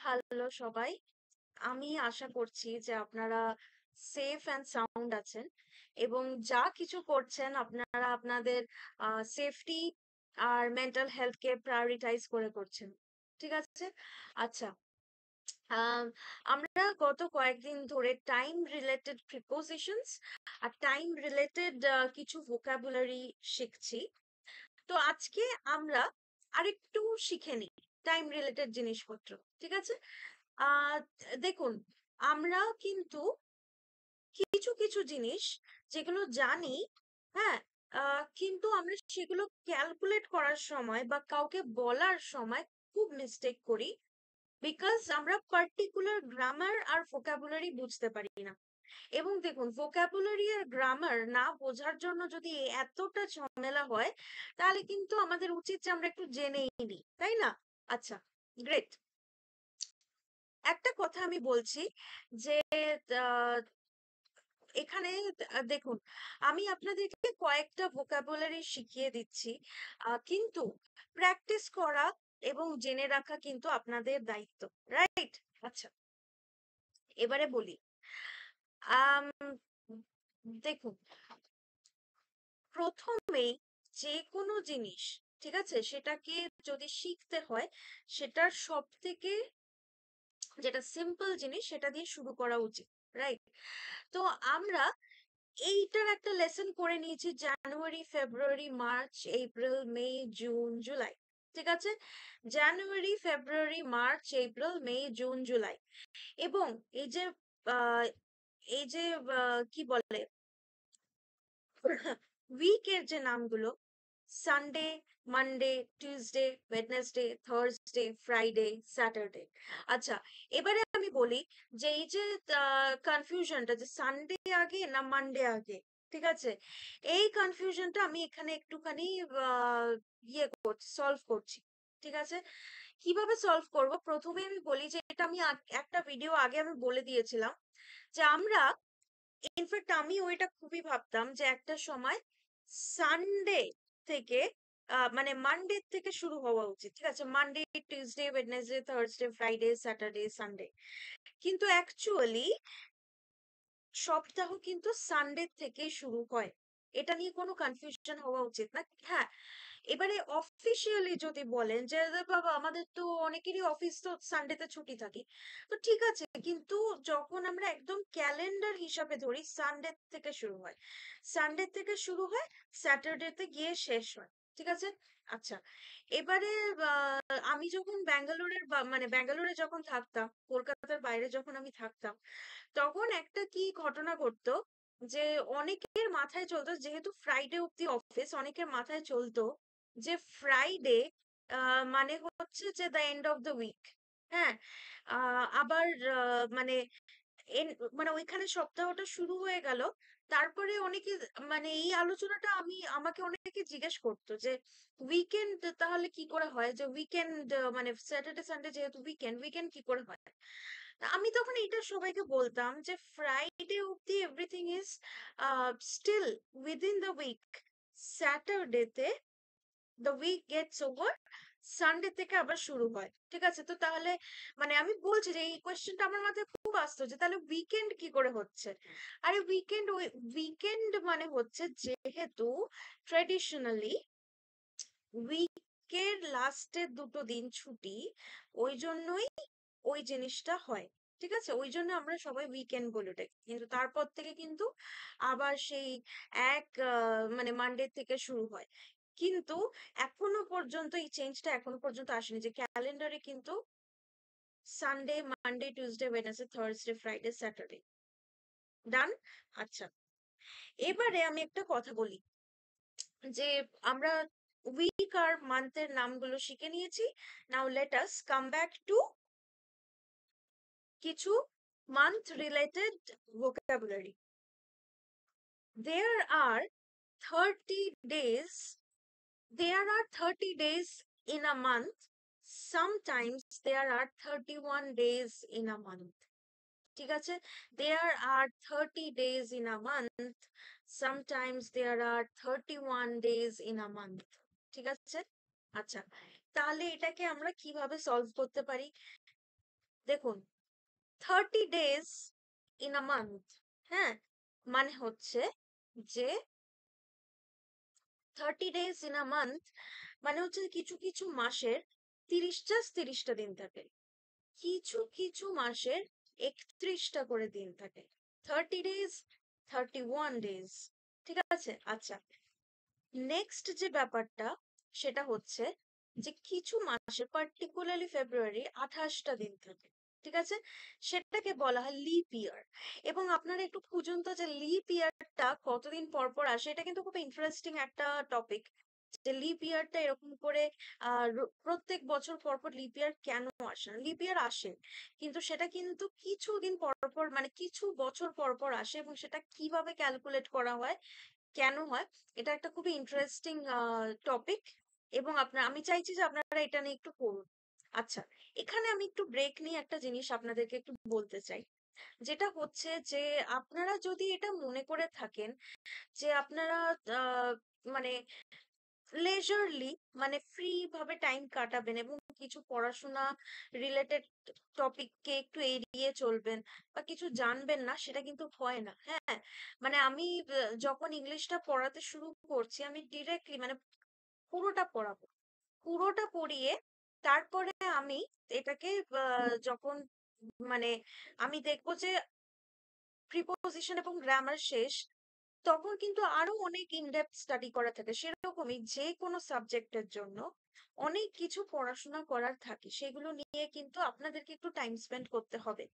Hello সবাই। আমি আশা করছি যে আপনারা সেফ অ্যান্ড সাউন্ড আছেন এবং যা কিছু করছেন আপনারা আপনাদের সেফটি আর মেন্টাল হেলথকে প্রায়োরিটাইজ করে করছেন। ঠিক আছে? আচ্ছা। আম, আমরা গত কয়েকদিন ধরে টাইম রিলেটেড প্রিপোজিশনস আর টাইম রিলেটেড কিছু ভোকাবুলারি শিখছি। তো আজকে আমরা আরেকটু শিখে নিই টাইম রিলেটেড জিনিসপত্র। ঠিক আছে? আহ দেখুন, আমরা কিন্তু কিছু কিছু জিনিস যেগুলো জানি, হ্যাঁ, কিন্তু আমরা সেগুলো ক্যালকুলেট করার সময় বা কাউকে বলার সময় খুব মিস্টেক করি, বিকজ আমরা পার্টিকুলার গ্রামার আর ভোকাবুলারি বুঝতে পারি না। এবং দেখুন, ভোকাবুলারি আর গ্রামার না বোঝার জন্য যদি এতটা ঝামেলা হয়, তাহলে কিন্তু আমাদের উচিত যে আমরা একটু জেনেই নিই, তাই না? আচ্ছা, গ্রেট। একটা কথা আমি বলছি যে আহ, এখানে দেখুন, আমি আপনাদেরকে কয়েকটা ভোকাবুলারি শিখিয়ে দিচ্ছি, কিন্তু প্র্যাকটিস করা এবং জেনে রাখা কিন্তু আপনাদের দায়িত্ব, রাইট? আচ্ছা, এবারে বলি। আম, দেখুন, প্রথমেই যে কোনো জিনিস, ঠিক আছে, সেটাকে যদি শিখতে হয়, সেটার সব থেকে যেটা সিম্পল জিনিস সেটা দিয়ে শুরু করা উচিত, রাইট? তো আমরা এইটার একটা লেসন করে নিয়েছি জানুয়ারি, ফেব্রুয়ারি, মার্চ, এপ্রিল, মে, জুন, জুলাই। ঠিক আছে? জানুয়ারি, ফেব্রুয়ারি, মার্চ, এপ্রিল, মে, জুন, জুলাই। এবং এই যে আহ, এই যে কি বলে, উইকের যে নামগুলো, Sunday, Monday, Tuesday, Wednesday, Thursday, Friday, Saturday. আচ্ছা, এবারে আমি বলি যে এই যে কনফিউশনটা, যে সানডে আগে না মানডে আগে, ঠিক আছে, এই কনফিউশনটা আমি এখানে একটুখানি ইয়ে করছি, সলভ করছি। ঠিক আছে? কিভাবে সলভ করব, প্রথমে আমি বলি যে এটা আমি একটা ভিডিও আগে আমি বলে দিয়েছিলাম যে আমরা, ইনফ্যাক্ট আমি ওইটা খুবই ভাবতাম যে একটা সময় সানডে থেকে মানে মানডে থেকে শুরু হওয়া উচিত। ঠিক আছে, Monday, Tuesday, Wednesday, Thursday, Friday, Saturday, Sunday. কিন্তু অ্যাকচুয়ালি সপ্তাহ কিন্তু সানডে থেকে শুরু হয়। এটা নিয়ে কোনো কনফিউশন হওয়া উচিত না। হ্যাঁ, এবারে অফিসিয়ালি যদি বলেন যে বাবা আমাদের তো অনেকেরই অফিস তো সানডেতে ছুটি থাকে, তো ঠিক আছে, কিন্তু যখন আমরা একদম ক্যালেন্ডার হিসাবে ধরি, সানডে থেকে শুরু হয়, সানডে থেকে শুরু হয়, স্যাটারডেতে গিয়ে শেষ হয়। ঠিক আছে? আচ্ছা, এবারে আমি যখন ব্যাঙ্গালোরের মানে ব্যাঙ্গালোরে যখন থাকতাম, কলকাতার বাইরে যখন আমি থাকতাম, তখন একটা কি ঘটনা ঘটতো যে অনেকের মাথায় চলতো, যেহেতু ফ্রাইডে অব্দি অফিস, অনেকের মাথায় চলতো যে ফ্রাইডে মানে হচ্ছে যে the end of the week. হ্যাঁ, আবার মানে মানে ওইখানে সপ্তাহটা শুরু হয়ে গেল। তারপরে অনেকে, মানে এই আলোচনাটা আমাকে অনেকে জিজ্ঞেস করতো যে উইকেন্ড তাহলে কি করে হয়, যে উইকেন্ড মানে স্যাটারডে সানডে যেহেতু উইকেন্ড, উইকেন্ড কি করে হয়। আমি তখন এটা সবাইকে বলতাম যে ফ্রাইডে অব্দি everything is still within the week. স্যাটারডেতে the week gets over, Sunday থেকে আবার শুরু হয়। ঠিক আছে? তো তাহলে মানে আমি বলছি যে এই কোয়েশ্চেনটা আমার মাথায় খুব আসতো যে তাহলে উইকেন্ড কি করে হচ্ছে। আরে উইকেন্ড, ওই উইকেন্ড মানে হচ্ছে যেহেতু ট্রেডিশনালি উইকের লাস্টের দুটো দিন ছুটি, ওই জন্যই ওই জিনিসটা হয়। ঠিক আছে, ওই জন্য আমরা সবাই উইকেন্ড বলে থাকি, কিন্তু তারপর থেকে কিন্তু আবার সেই এক মানে মানডে থেকে শুরু হয়। কিন্তু এখনো পর্যন্ত এই চেঞ্জটা এখনো পর্যন্ত আসেনি, যে ক্যালেন্ডারে কিন্তু Sunday, Monday, Tuesday, Wednesday, Thursday, Friday, Saturday. Done? আচ্ছা, এবারে আমি একটা কথা বলি যে আমরা উইক আর মান্থের নামগুলো শিখে নিয়েছি। Now let us come back to কিছু month related vocabulary. There are 30 days. There are 30 days in a month. Sometimes there are 31 days in a month. ঠিক আছে? There are 30 days in a month. Sometimes there are 31 days in a month. ঠিক আছে? আচ্ছা, তাহলে এটাকে আমরা কিভাবে solve করতে পারি? দেখুন, 30 ডেজ ইন আ মান্থ, হ্যাঁ, মানে হচ্ছে যে 30 ডেজ ইন আ মান্থ মানে হচ্ছে কিছু কিছু মাসের 30টা দিন থাকে, কিছু কিছু মাসের 31টা করে দিন থাকে। 30 ডেজ, 31 ডেজ, ঠিক আছে? আচ্ছা, নেক্সট যে ব্যাপারটা সেটা হচ্ছে যে কিছু মাসে পার্টিকুলারলি ফেব্রুয়ারি 28টা দিন থাকে, ঠিক আছে? সেটাকে বলা হয় লিপ ইয়ার। এবং আপনারা একটু খুঁজুন তো যে লিপ ইয়ারটা কতদিন পর পর আসে। এটা কিন্তু খুব ইন্টারেস্টিং একটা টপিক, যে লিপ ইয়ারটা এরকম করে প্রত্যেক বছর পর পর লিপ ইয়ার কেন আসে না। লিপ ইয়ার আসে, কিন্তু সেটা কিন্তু কিছুদিন পর পর, মানে কিছু বছর পর পর আসে, এবং সেটা কিভাবে ক্যালকুলেট করা হয়, কেন হয়, এটা একটা খুবই ইন্টারেস্টিং টপিক। এবং আমি চাইছি যে আপনারা এটা নিয়ে একটু পড়ুন। আচ্ছা, এখানে আমি একটু ব্রেক নিয়ে একটা জিনিস আপনাদেরকে একটু বলতে চাই, যেটা হচ্ছে যে আপনারা যদি এটা মনে করে থাকেন যে আপনারা আহ, মানে লেজারলি, মানে ফ্রি ভাবে টাইম কাটাবেন এবং কিছু পড়াশোনা রিলেটেড টপিককে একটু এড়িয়ে চলবেন বা কিছু জানবেন না, সেটা কিন্তু হয় না। হ্যাঁ, মানে আমি যখন ইংলিশটা পড়াতে শুরু করছি, আমি ডিরেক্টলি মানে পুরোটা পড়াবো, পুরোটা পড়িয়ে তারপরে আমি এটাকে যখন মানে আমি দেখবো যে প্রিপোজিশন এবং গ্রামার শেষ, তখন কিন্তু আরো অনেক ইনডেপথ স্টাডি করা থাকে। সেরকমই যে কোনো সাবজেক্টের জন্য অনেক কিছু পড়াশোনা করার থাকে, সেগুলো নিয়ে কিন্তু আপনাদেরকে একটু টাইম স্পেন্ড করতে হবে।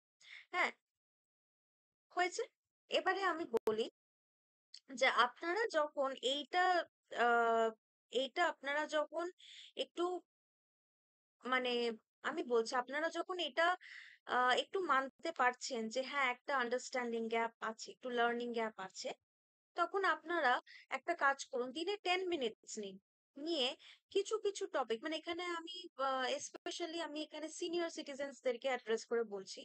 হ্যাঁ, হয়েছে। এবারে আমি বলি যে আপনারা যখন আহ এইটা আপনারা যখন একটু মানে আমি বলছি, আপনারা যখন এটা একটু মানতে পারছেন যে হ্যাঁ একটা আন্ডারস্ট্যান্ডিং গ্যাপ আছে, একটু লার্নিং গ্যাপ আছে, তখন আপনারা একটা কাজ করুন, দিনে 10 মিনিটস নিন, নিয়ে কিছু কিছু টপিক, মানে এখানে আমি স্পেশালি আমি এখানে সিনিয়র সিটিজেন্সদেরকে অ্যাড্রেস করে বলছি,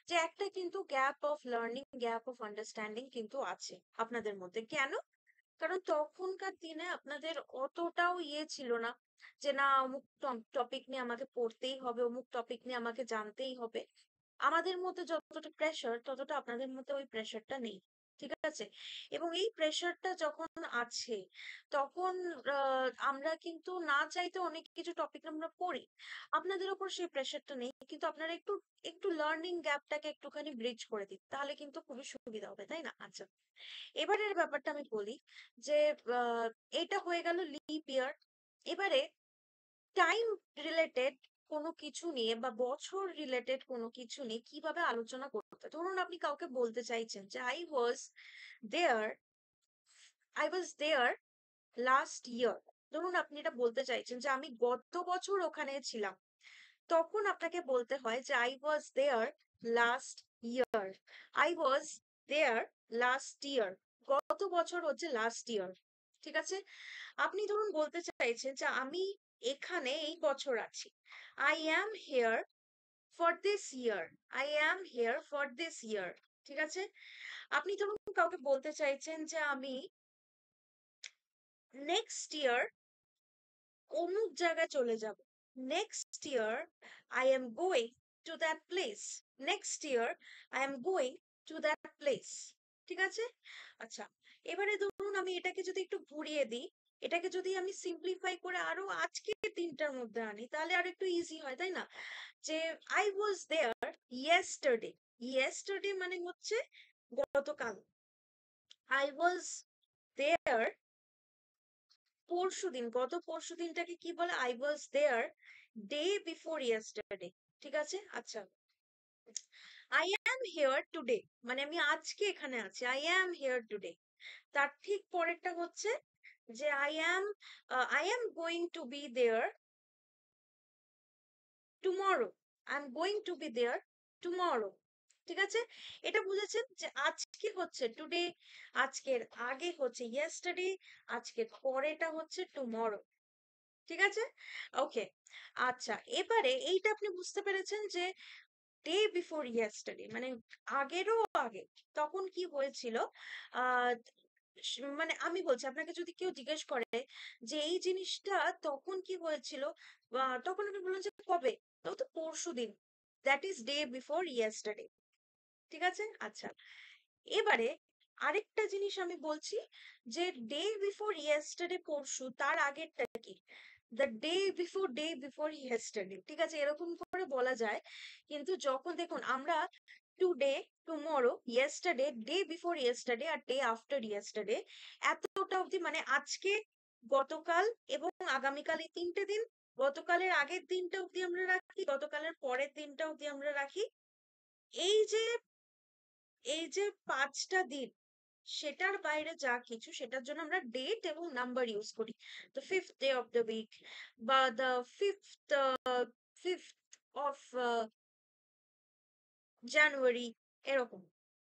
যে একটা কিন্তু gap of learning, gap of understanding কিন্তু আছে আপনাদের মধ্যে। কেন? কারণ তখনকার দিনে আপনাদের অতটাও ছিল না যে না অমুক টপিক নিয়ে আমাকে পড়তেই হবে, অমুক টপিক নিয়ে আমাকে জানতেই হবে। আমাদের মধ্যে যতটা প্রেশার, ততটা আপনাদের মধ্যে ওই প্রেশারটা নেই, ঠিক আছে? এবং এই প্রেশারটা যখন আছে, তখন আমরা কিন্তু না চাইতে অনেক কিছু টপিক আমরা পড়ি। আপনাদের উপর সেই প্রেশারটা নেই, কিন্তু আপনারা একটু একটু লার্নিং গ্যাপটাকে একটুখানি ব্রিজ করে দিন, তাহলে কিন্তু খুবই সুবিধা হবে, তাই না? আচ্ছা, এবারের ব্যাপারটা আমি বলি যে আহ, এটা হয়ে গেল লিপ ইয়ার। এবারে টাইম রিলেটেড কোনো কিছু নিয়ে বা বছর রিলেটেড কোনো কিছু নিয়ে কিভাবে আলোচনা করতে, ধরুন আপনি কাউকে বলতে চাইছেন যে there I was there last ইয়ার। ধরুন আপনি এটা বলতে চাইছেন যে আমি গত বছর ওখানে ছিলাম, তখন আপনাকে বলতে হয় যে I was there last year. I was there last year, গত বছর হচ্ছে লাস্ট ইয়ার, ঠিক আছে? আপনি ধরুন বলতে চাইছেন যে আমি এখানে এই বছর আছি, I am here for this year, I am here for this ইয়ার, ঠিক আছে? আপনি ধরুন কাউকে বলতে চাইছেন যে আমি নেক্সট ইয়ার অমুক জায়গায় চলে যাব, next year I am going to that place, next year I am going to that place, ঠিক আছে? আচ্ছা, এবারে ধরুন আমি এটাকে যদি একটু ঘুরিয়ে দিই, এটাকে যদি আমি সিম্পলিফাই করে আরো আজকের দিনটার মধ্যে আনি, তাহলে আর একটু ইজি হয়, তাই না? যে I was there yesterday, yesterday মানে হচ্ছে গতকাল। আই ওয়াজ দেয়ার পরশুদিন, গত পরশুদিনটাকে কি বলে? I was there day before yesterday, ঠিক আছে? আচ্ছা, আই অ্যাম হিয়ার টুডে মানে আমি আজকে এখানে আছি, আই অ্যাম হিয়ার টুডে। তার ঠিক পরেরটা হচ্ছে যে I am going to be there tomorrow, I am going to be there tomorrow, ঠিক আছে? এটা বুঝেছেন যে আজকে হচ্ছে টুডে, আজকের আগে হচ্ছে ইয়েস্টারডে, আজকের পরেটা হচ্ছে টুমরো, ঠিক আছে? ওকে। আচ্ছা, এবারে এইটা আপনি বুঝতে পেরেছেন যে ডে বিফোর ইয়েস্টারডে মানে আগেরও আগে তখন কি হয়েছিল। আহ মানে আমি বলছি, আপনাকে যদি কেউ জিজ্ঞেস করে যে এই জিনিসটা তখন কি হয়েছিল, তখন আপনি বললেন যে কবে, তো তো পরশুদিন, that is day before yesterday. ঠিক আছে? আচ্ছা, এবারে আরেকটা জিনিস আমি বলছি, যে ডে বিফোর ইয়েস্টারডে পরশু, তার আগেরটা কি? The day before yesterday. ঠিক আছে, এরকম করে বলা যায়। কিন্তু যখন দেখুন আমরা today, tomorrow, yesterday, day before yesterday আর ডে আফটার ইয়েস্টারডে, এতটা অবধি মানে আজকে, গতকাল এবং আগামীকাল, এই তিনটে দিন, গতকালের আগের দিনটা অবধি আমরা রাখি, গতকালের পরের দিনটা অবধি আমরা রাখি। এই যে এই যে ৫টা দিন, সেটার বাইরে যা কিছু, সেটার জন্য আমরা ডেট এবং নাম্বার ইউজ করি। তো fifth day of the week, বা the fifth fifth of January, এরকম।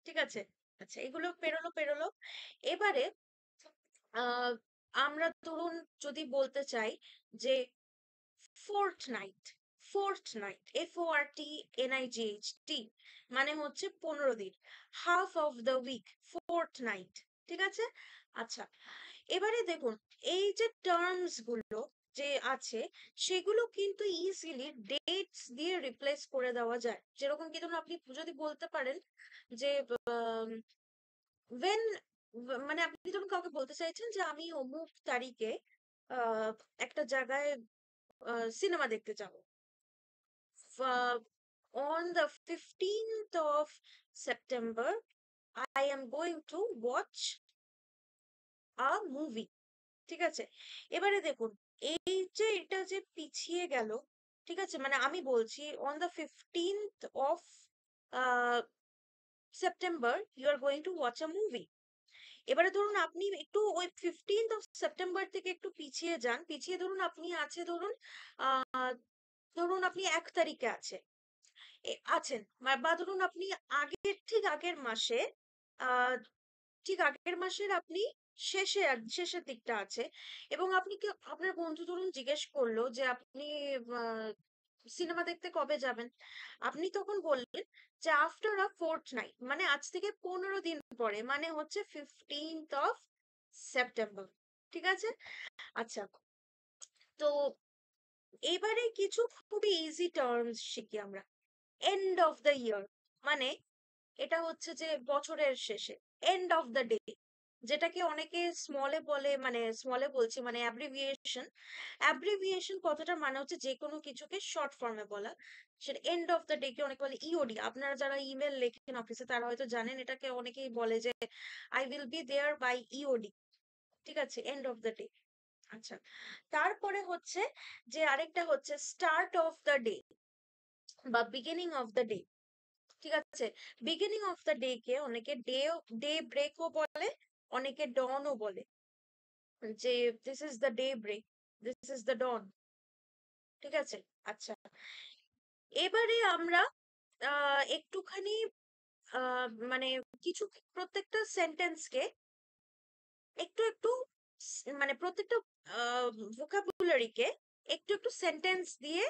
ঠিক আছে? আচ্ছা, এগুলো পেরোলো। এবারে আহ আমরা ধরুন যদি বলতে চাই যে ফোর্থনাইট, FORTNIGHT, মানে হচ্ছে 15 দিন, হাফ অফ দ্য উইক, ফোর্থনাইট। ঠিক আছে? আচ্ছা, এবারে দেখুন, এই যে টার্মস গুলো যে আছে, সেগুলো কিন্তু ইজিলি ডেটস দিয়ে রিপ্লেস করে দেওয়া যায়। যেরকম কি ধরুন, আপনি যদি বলতে পারেন যে ওয়েন, মানে আপনি ধরুন কাউকে বলতে চাইছেন যে আমি অমুক তারিখে একটা জায়গায় সিনেমা দেখতে যাব, on the 15th of September, I am going to watch a movie. ঠিক আছে? এবারে দেখুন, এই যে এটা যে পিছিয়ে গেল, ঠিক আছে, মানে আমি বলছি on the 15th of September you are going to watch a movie. এবারে ধরুন আপনি একটু ওই 15th of September থেকে একটু পিছিয়ে যান, পিছিয়ে ধরুন আপনি আছে, ধরুন ধরুন আপনি 1 তারিখে আছেন, বা ধরুন আপনি ঠিক আগের মাসে, আহ ঠিক আগের মাসের আপনি শেষের দিকটা আছে, এবং আপনি কি, আপনার বন্ধু ধরুন জিজ্ঞেস করলো যে আপনি সিনেমা দেখতে কবে যাবেন, আপনি তখন বললেন যে আফটার আ ফোর্থনাইট, মানে আজ থেকে 15 দিন পরে, মানে হচ্ছে 15th of September। ঠিক আছে? আচ্ছা, তো এবারে কিছু খুবই ইজি টার্মস শিখি আমরা। এন্ড অফ দ্য ইয়ার, মানে এটা হচ্ছে যে বছরের শেষে, এন্ড অফ দ্য ডে, যেটাকে অনেকে স্মলে বলে, মানে স্মলে বলছি মানে অ্যাব্রিভিয়েশন। অ্যাব্রিভিয়েশন কথাটার মানে হচ্ছে যে কোনো কিছুকে শর্ট ফর্মে বলা। সেটা এন্ড অফ দ্য ডে কে অনেকে বলে ইওডি। আপনারা যারা ইমেল লেখেন অফিসে, তারা হয়তো জানেন এটাকে অনেকেই বলে যে I will be there by EOD. ঠিক আছে? End of the day. আচ্ছা, তারপরে হচ্ছে যে আরেকটা হচ্ছে স্টার্ট অফ দ্য ডে বা বিগিনিং অফ দ্য ডে। ঠিক আছে? বিগিনিং অফ দ্য ডে কে অনেকে ডে ব্রেকও বলে, অনেকে ডনও বলে, যে this is the day break, this is the dawn. ঠিক আছে? আচ্ছা, এবারে আমরা একটুখানি মানে কিছু, প্রত্যেকটা সেন্টেন্সকে একটু একটু মানে প্রত্যেকটা ভোকাবুলারিকে একটু একটু সেন্টেন্স দিয়ে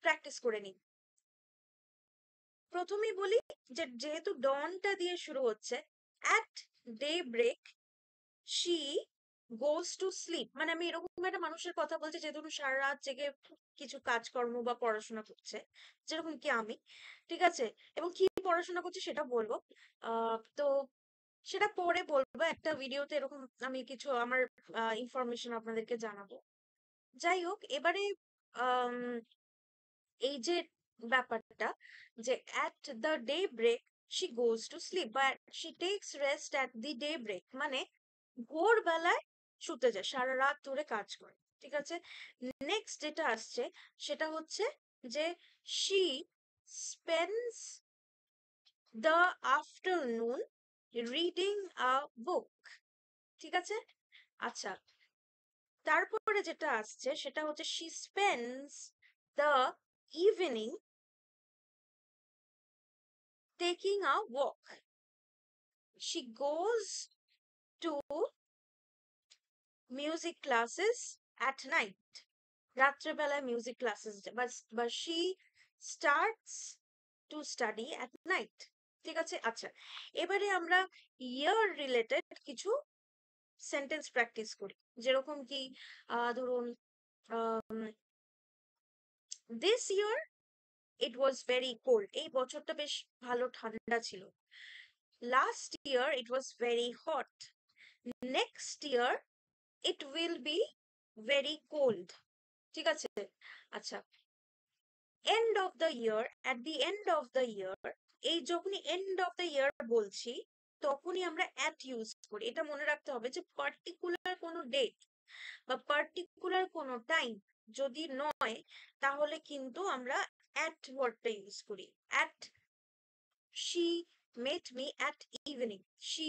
প্র্যাকটিস করে নিই। প্রথমেই বলি যে যেহেতু ডনটা দিয়ে শুরু হচ্ছে, at day break she goes to sleep, মানে আমি এরকম একটা মানুষের কথা বলছি যে ধরুন সারা রাত জেগে কিছু কাজকর্ম বা পড়াশোনা করছে, যেরকম কি আমি। ঠিক আছে? এবং কি পড়াশোনা করছে সেটা বলবো, তো সেটা পরে বলবো একটা ভিডিওতে, এরকম আমি কিছু আমার ইনফরমেশন আপনাদেরকে জানাবো। যাই হোক, এবারে আম, এই যে ব্যাপারটা, যে at the day break she goes to sleep, বা she takes rest at the day break, মানে ভোরবেলায় শুতে যায়, সারা রাত ধরে কাজ করে। ঠিক আছে? নেক্সট যেটা আসছে সেটা হচ্ছে যে she spends the afternoon reading a book. ঠিক আছে? আচ্ছা, তারপরে যেটা আসছে সেটা হচ্ছে she spends the evening taking a walk. She goes to music classes at night, রাত্রেবেলায় মিউজিক ক্লাসেস, বা she starts to study at night. ঠিক আছে? আচ্ছা, এবারে আমরা ইয়ার রিলেটেড কিছু সেন্টেন্স প্র্যাকটিস করি। যেরকম কি ধরুন this year it was very cold. এই বছরটা বেশ ভালো ঠান্ডা ছিল। Last year it was very hot. Next year it will be very cold. ঠিক আছে? আচ্ছা, and of the year, at the end of the year, এই যখনই এন্ড অফ দ্য ইয়ার বলছি তখনই আমরা অ্যাট ইউজ করি। এটা মনে রাখতে হবে যে পার্টিকুলার কোনো ডেট বা পার্টিকুলার কোনো টাইম যদি নয়, তাহলে কিন্তু আমরা অ্যাট ওয়ার্ডটা ইউজ করি। At, she met me at evening, she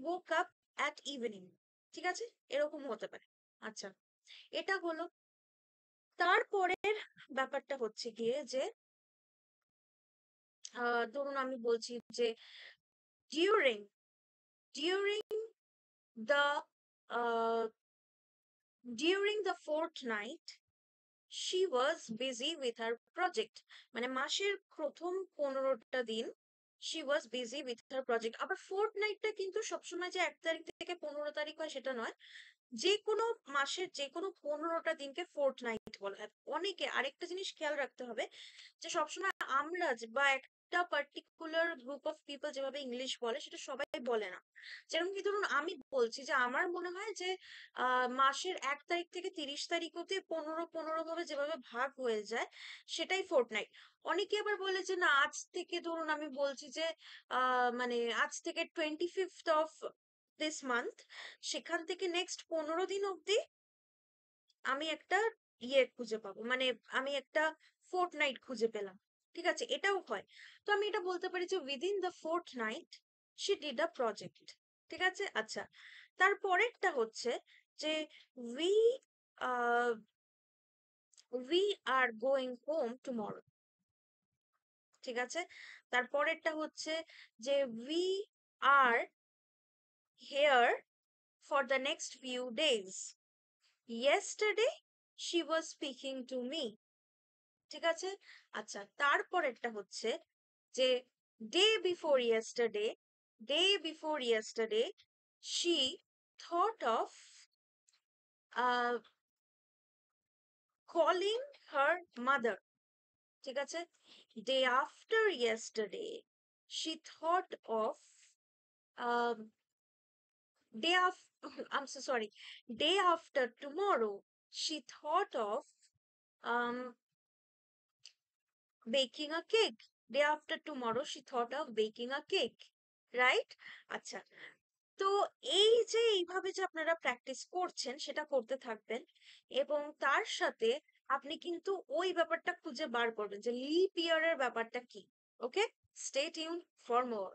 woke up at evening। ঠিক আছে? এরকম হতে পারে। আচ্ছা, এটা হলো। তারপরের ব্যাপারটা হচ্ছে গিয়ে যে ধরুন আমি বলছি যে during during the during the fortnight she was busy with her project। মানে মাসের প্রথম 15টা দিন she was busy with her project। আবার ফোর্থনাইটটা কিন্তু সবসময় যে 1 তারিখ থেকে 15 তারিখ হয় সেটা নয়। যে কোনো মাসের যে কোনো 15টা দিনকে ফোর্থনাইট বলা হয়। অনেকে আরেকটা জিনিস খেয়াল রাখতে হবে যে সবসময় আমরা বা একটা পার্টিকুলার গ্রুপ অফ পিপল যেভাবে ইংলিশ বলে সেটা সবাই বলে না। যেরকম কি ধরুন আমি বলছি যে আমার মনে হয় যে মাসের 1 তারিখ থেকে 30 তারিখ অব্দি 15 15 ভাবে যেভাবে ভাগ হয়ে যায় সেটাই ফোর্টনাইট। অনেকে আবার বলে যে না, আজ থেকে ধরুন আমি বলছি যে মানে আজ থেকে 25th অফ দিস মান্থ, সেখান থেকে নেক্সট 15 দিন অব্দি আমি একটা ইয়ে খুঁজে পাবো, মানে আমি একটা ফোর্টনাইট খুঁজে পেলাম। ঠিক আছে? এটাও হয়। তো আমি এটা বলতে পারি যে within the fortnight she did a project. ঠিক আছে? আচ্ছা, তারপরেরটা হচ্ছে যে we we are going home tomorrow. ঠিক আছে? তারপরেরটা হচ্ছে যে we are here for the next few days. Yesterday she was speaking to me. ঠিক আছে? আচ্ছা, তারপরেরটা হচ্ছে যে day before yesterday, day before yesterday she thought of calling her mother. ঠিক আছে? Day after yesterday she thought of day after I'm so sorry, day after tomorrow she thought of um baking a cake। Day after tomorrow she thought of baking a cake, right? আচ্ছা, তো এই যে এইভাবে যে আপনারা practice করছেন সেটা করতে থাকবেন, এবং তার সাথে আপনি কিন্তু ওই ব্যাপারটা খুঁজে বার করবেন যে লিপ ইয়ারের ব্যাপারটা কি। ওকে, স্টে টিউন ফর মোর।